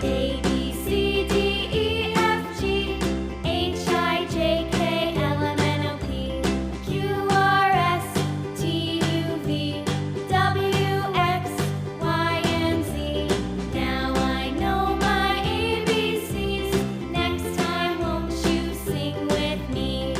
A, B, C, D, E, F, G, H, I, J, K, L, M, N, O, P, Q, R, S, T, U, V, W, X, Y, and Z. Now I know my ABCs. Next time, won't you sing with me?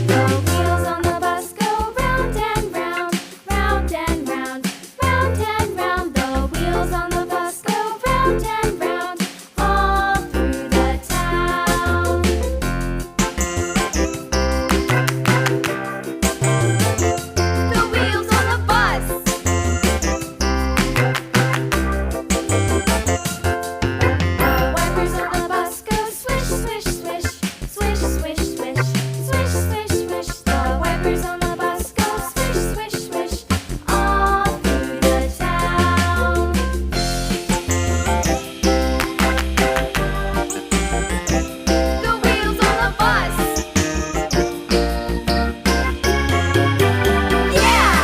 The wheels on the bus go round and round, round and round, round and round. The wheels on the bus go round and round, all through the town. The wheels on the bus. The wipers on the bus go swish, swish, swish, swish, swish, swish, swish, swish, swish. The wipers on the bus go swish, swish, swish, all through the town. The wheels on the bus. Yeah!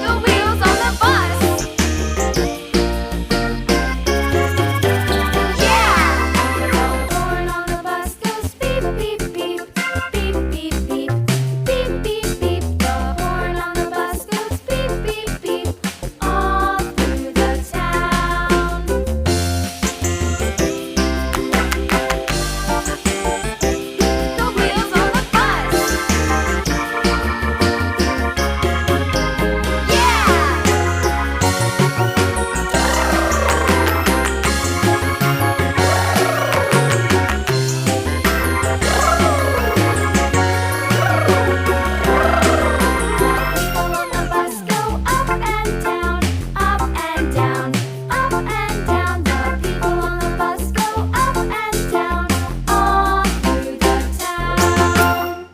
The wheels on the bus. Yeah! The horn on the bus goes beep, beep, beep, beep, beep, beep, beep, beep, beep. The horn on the bus goes beep, beep, beep, all through the town. The wheels on the bus. People on the bus go up and down, up and down, up and down. The people on the bus go up and down, all through the town.